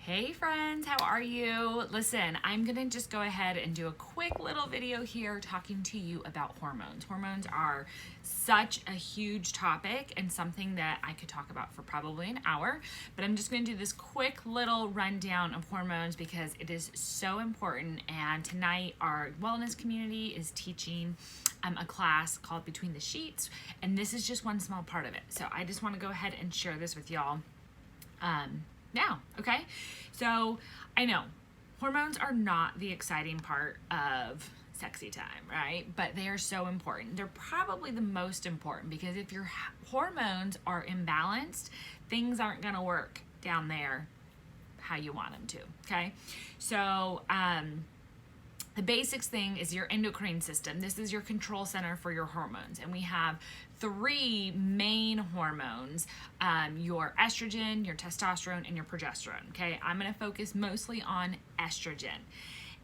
Hey friends, how are you? Listen, I'm gonna just go ahead and do a quick little video here talking to you about hormones. Hormones are such a huge topic and something that I could talk about for probably an hour, but I'm just gonna do this quick little rundown of hormones because it is so important. And tonight our wellness community is teaching a class called Between the Sheets, and this is just one small part of it. So I just wanna go ahead and share this with y'all now, okay? So I know hormones are not the exciting part of sexy time, right? But they are so important. They're probably the most important because if your hormones are imbalanced, things aren't gonna work down there how you want them to, okay? So the basics thing is your endocrine system. This is your control center for your hormones. And we have three main hormones, your estrogen, your testosterone, and your progesterone, okay? I'm gonna focus mostly on estrogen.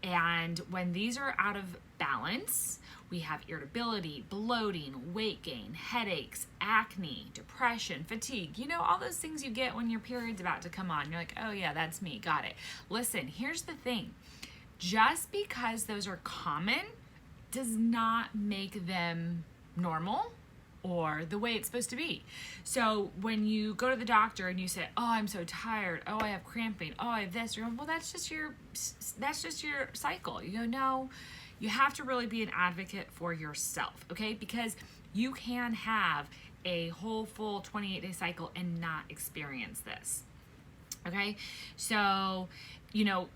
And when these are out of balance, we have irritability, bloating, weight gain, headaches, acne, depression, fatigue. You know, all those things you get when your period's about to come on. You're like, oh yeah, that's me, got it. Listen, here's the thing. Just because those are common does not make them normal or the way it's supposed to be. So when you go to the doctor and you say, oh, I'm so tired, oh, I have cramping, oh, I have this, you're going, well, that's just your cycle. You go, no, you have to really be an advocate for yourself, okay? Because you can have a whole full 28-day cycle and not experience this, okay? So, you know,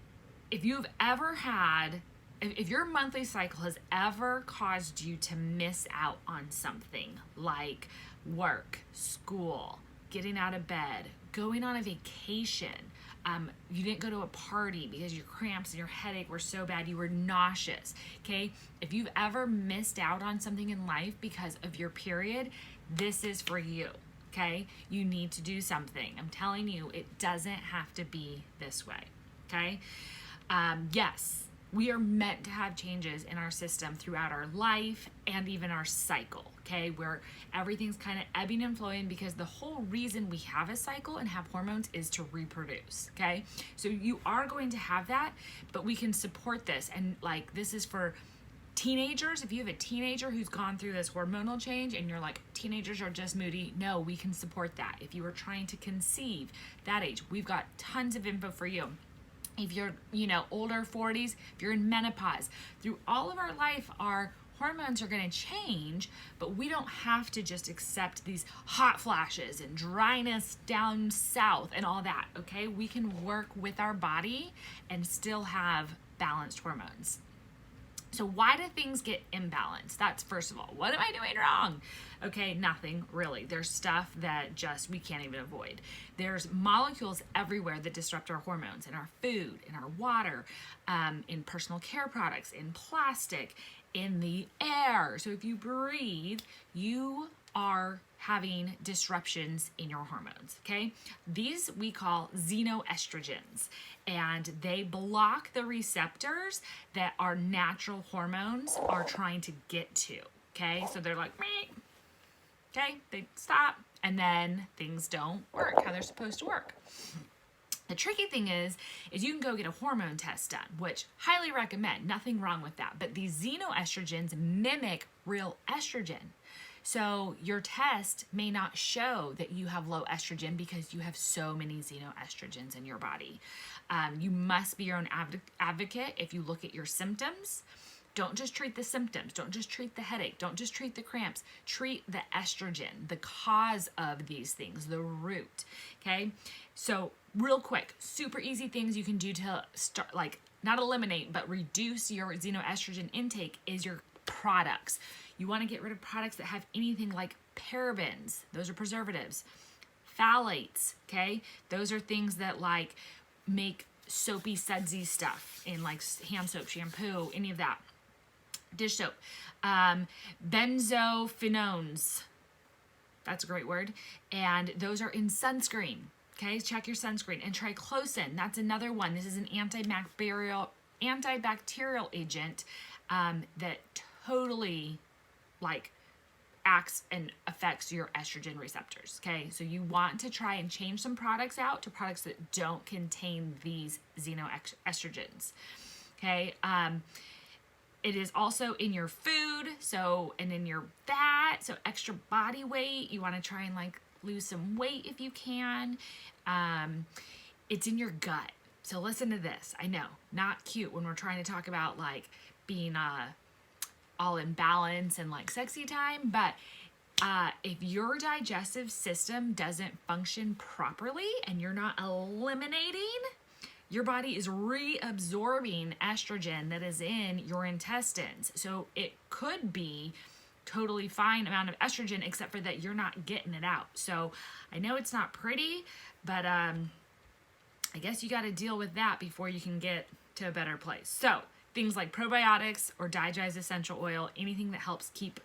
if you've ever had, if your monthly cycle has ever caused you to miss out on something like work, school, getting out of bed, going on a vacation, you didn't go to a party because your cramps and your headache were so bad you were nauseous, okay? If you've ever missed out on something in life because of your period, this is for you, okay? You need to do something. I'm telling you, it doesn't have to be this way, okay? Yes, we are meant to have changes in our system throughout our life and even our cycle, okay, where everything's kind of ebbing and flowing because the whole reason we have a cycle and have hormones is to reproduce, okay? So you are going to have that, but we can support this. And like, this is for teenagers. If you have a teenager who's gone through this hormonal change and you're like, teenagers are just moody, no, we can support that. If you are trying to conceive, that age, we've got tons of info for you. If you're, older 40s, if you're in menopause, through all of our life, our hormones are going to change, but we don't have to just accept these hot flashes and dryness down south and all that, okay? We can work with our body and still have balanced hormones. So why do things get imbalanced? That's first of all, what am I doing wrong? Okay, nothing really. There's stuff that just we can't even avoid. There's molecules everywhere that disrupt our hormones in our food, in our water, in personal care products, in plastic, in the air. So if you breathe, you are having disruptions in your hormones, okay? These we call xenoestrogens, and they block the receptors that our natural hormones are trying to get to, okay? So they're like, meh, okay, they stop, and then things don't work how they're supposed to work. The tricky thing is you can go get a hormone test done, which highly recommend, nothing wrong with that, but these xenoestrogens mimic real estrogen. So your test may not show that you have low estrogen because you have so many xenoestrogens in your body. You must be your own advocate if you look at your symptoms. Don't just treat the symptoms. Don't just treat the headache. Don't just treat the cramps. Treat the estrogen, the cause of these things, the root, okay? So real quick, super easy things you can do to start, like not eliminate, but reduce your xenoestrogen intake is your products. You want to get rid of products that have anything like parabens. Those are preservatives. Phthalates, okay? Those are things that like make soapy, sudsy stuff in like hand soap, shampoo, any of that. Dish soap. Benzophenones. That's a great word. And those are in sunscreen. Okay, check your sunscreen. And triclosan, that's another one. This is an antibacterial agent that totally like acts and affects your estrogen receptors. Okay, so you want to try and change some products out to products that don't contain these xenoestrogens. Okay, it is also in your food, so, and in your fat, so extra body weight. You want to try and like lose some weight if you can. It's in your gut. So listen to this. I know, not cute when we're trying to talk about like being all in balance and like sexy time, but if your digestive system doesn't function properly and you're not eliminating, your body is reabsorbing estrogen that is in your intestines. So it could be totally fine amount of estrogen, except for that you're not getting it out. So I know it's not pretty, but I guess you got to deal with that before you can get to a better place. So things like probiotics or Digest essential oil, anything that helps keep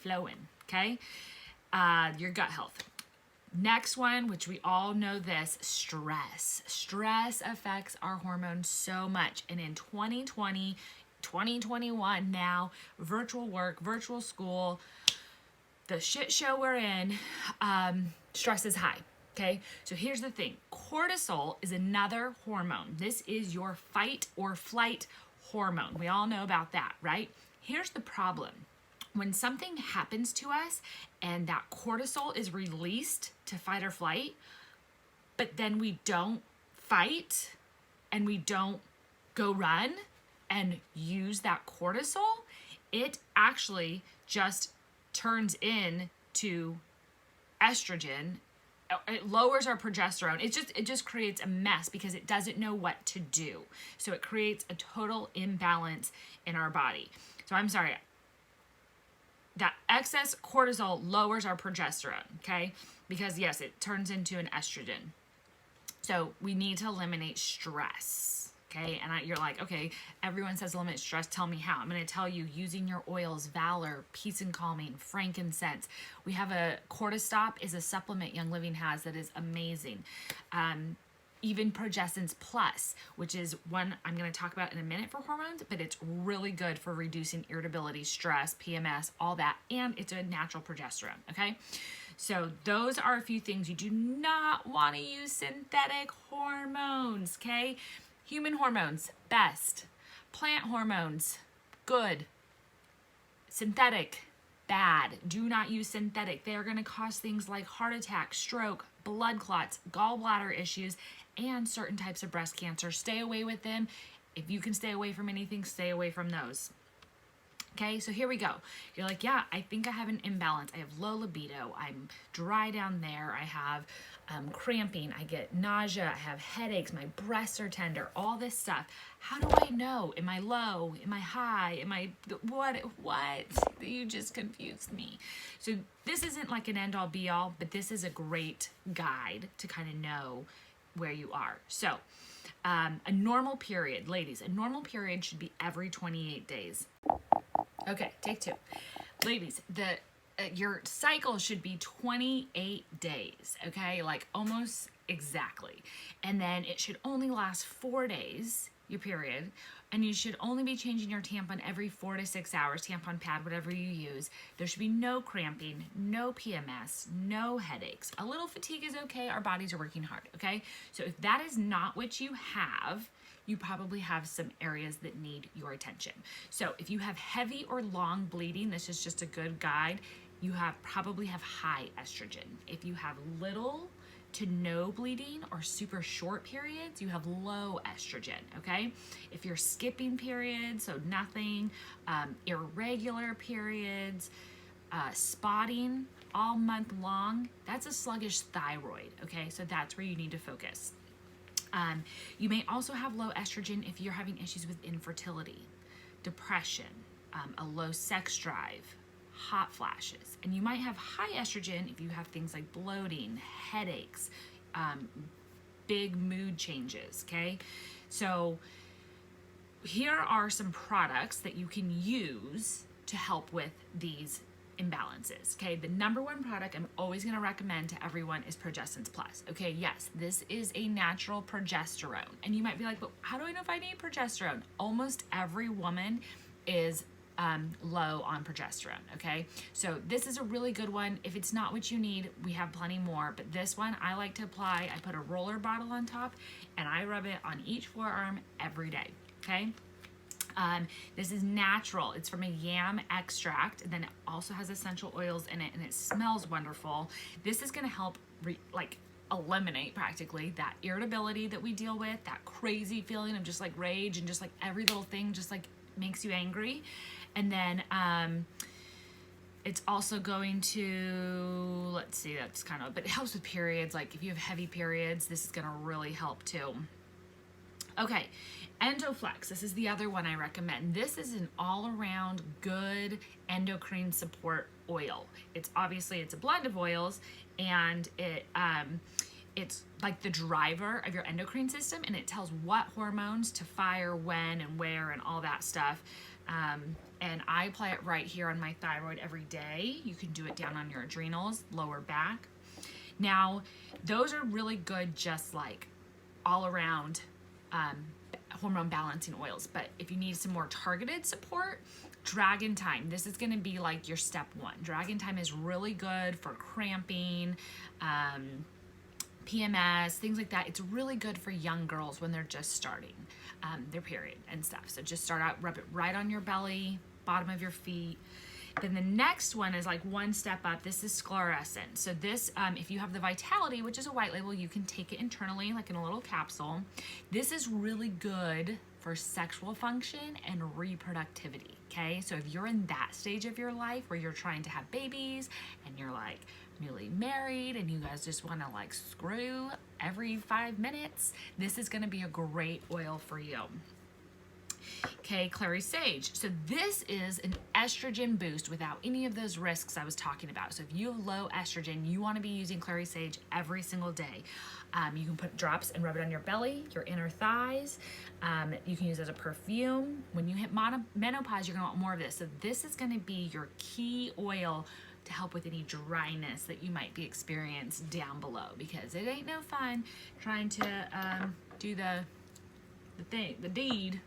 flowing, okay? Your gut health. Next one, which we all know this, stress. Stress affects our hormones so much. And in 2020, 2021 now, virtual work, virtual school, the shit show we're in, stress is high. Okay, so here's the thing. Cortisol is another hormone. This is your fight or flight hormone. We all know about that, right? Here's the problem. When something happens to us and that cortisol is released to fight or flight, but then we don't fight and we don't go run and use that cortisol, it actually just turns into estrogen. It lowers our progesterone. It just creates a mess because it doesn't know what to do. So it creates a total imbalance in our body. So I'm sorry. That excess cortisol lowers our progesterone, okay? Because yes, it turns into an estrogen. So we need to eliminate stress, okay? And you're like, okay, everyone says eliminate stress. Tell me how. I'm going to tell you using your oils, Valor, Peace and Calming, frankincense. We have a Cortistop is a supplement Young Living has that is amazing. Even Progestins Plus, which is one I'm going to talk about in a minute for hormones, but it's really good for reducing irritability, stress, PMS, all that, and it's a natural progesterone, okay? So those are a few things. You do not want to use synthetic hormones, okay? Human hormones, best. Plant hormones, good. Synthetic, bad. Do not use synthetic. They are going to cause things like heart attack, stroke, blood clots, gallbladder issues, and certain types of breast cancer. Stay away with them. If you can stay away from anything, stay away from those. Okay, so here we go. You're like, yeah, I think I have an imbalance. I have low libido. I'm dry down there. I have cramping. I get nausea. I have headaches. My breasts are tender. All this stuff. How do I know? Am I low? Am I high? Am I what? You just confused me. So this isn't like an end all be all, but this is a great guide to kind of know where you are. So a normal period, ladies, a normal period should be every 28 days. Okay, take two. Ladies, your cycle should be 28 days, okay? Like almost exactly. And then it should only last 4 days, your period, and you should only be changing your tampon every 4 to 6 hours, tampon pad, whatever you use. There should be no cramping, no PMS, no headaches. A little fatigue is okay. Our bodies are working hard, okay? So if that is not what you have, you probably have some areas that need your attention. So if you have heavy or long bleeding, this is just a good guide, you probably have high estrogen. If you have little to no bleeding or super short periods, you have low estrogen, okay? If you're skipping periods, so nothing, irregular periods, spotting all month long, that's a sluggish thyroid, okay? So that's where you need to focus. You may also have low estrogen if you're having issues with infertility, depression, a low sex drive, hot flashes. And you might have high estrogen if you have things like bloating, headaches, big mood changes, okay? So here are some products that you can use to help with these imbalances, okay? The number one product I'm always going to recommend to everyone is Progestins Plus, okay? Yes, this is a natural progesterone. And you might be like, but how do I know if I need progesterone? Almost every woman is low on progesterone, okay? So this is a really good one. If it's not what you need, we have plenty more, but this one I like to apply. I put a roller bottle on top and I rub it on each forearm every day, okay? This is natural. It's from a yam extract, and then it also has essential oils in it, and it smells wonderful. This is gonna help eliminate practically that irritability that we deal with, that crazy feeling of just like rage and just like every little thing just like makes you angry. And then it's also going to, let's see, that's kind of, but it helps with periods. Like if you have heavy periods, this is gonna really help too. Okay, Endoflex, this is the other one I recommend. This is an all-around good endocrine support oil. It's obviously, it's a blend of oils, and it's like the driver of your endocrine system, and it tells what hormones to fire when and where and all that stuff. And I apply it right here on my thyroid every day. You can do it down on your adrenals, lower back. Now, those are really good just like all around hormone balancing oils, but if you need some more targeted support, Dragon Time, this is going to be like your step one. Dragon Time is really good for cramping, PMS, things like that. It's really good for young girls when they're just starting their period and stuff. So just start out, rub it right on your belly, bottom of your feet. Then the next one is like one step up. This is Sclarescent. So this, if you have the Vitality, which is a white label, you can take it internally like in a little capsule. This is really good for sexual function and reproductivity, okay? So if you're in that stage of your life where you're trying to have babies and you're like newly married and you guys just wanna like screw every 5 minutes, this is gonna be a great oil for you. Okay, Clary Sage. So this is an estrogen boost without any of those risks I was talking about. So if you have low estrogen, you want to be using Clary Sage every single day. You can put drops and rub it on your belly, your inner thighs. You can use it as a perfume. When you hit menopause, you're going to want more of this. So this is going to be your key oil to help with any dryness that you might be experiencing down below, because it ain't no fun trying to do the deed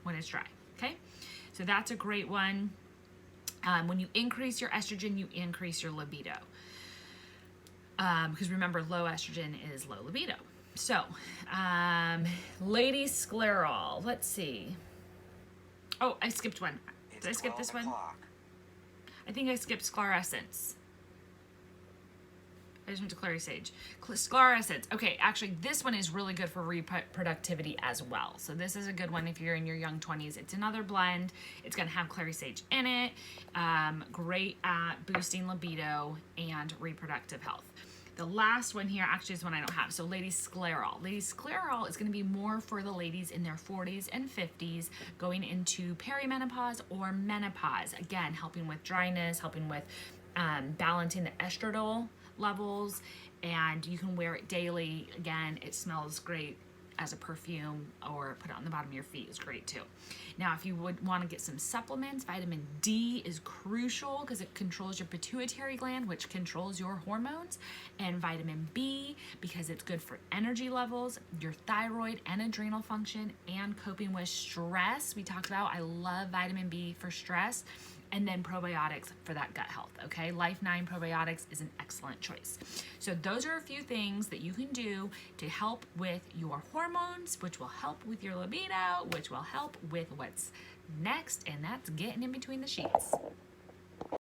when it's dry, okay? So that's a great one. When you increase your estrogen, you increase your libido. Because remember, low estrogen is low libido. So, Lady Sclerol, let's see. Oh, I skipped one. Did I skip this one? I think I skipped Sclarescence. I just went to Clary Sage. Sclarescence. Okay, actually, this one is really good for reproductivity as well. So this is a good one if you're in your young 20s. It's another blend. It's going to have Clary Sage in it. Great at boosting libido and reproductive health. The last one here actually is one I don't have. So Lady Sclerol. Lady Sclerol is going to be more for the ladies in their 40s and 50s going into perimenopause or menopause. Again, helping with dryness, helping with balancing the estradiol levels, and you can wear it daily. Again, it smells great as a perfume, or put it on the bottom of your feet is great too. Now, if you would want to get some supplements, vitamin D is crucial because it controls your pituitary gland, which controls your hormones, and vitamin B because it's good for energy levels, your thyroid and adrenal function, and coping with stress. We talked about, I love vitamin B for stress. And then probiotics for that gut health, okay? Life 9 probiotics is an excellent choice. So those are a few things that you can do to help with your hormones, which will help with your libido, which will help with what's next, and that's getting in between the sheets.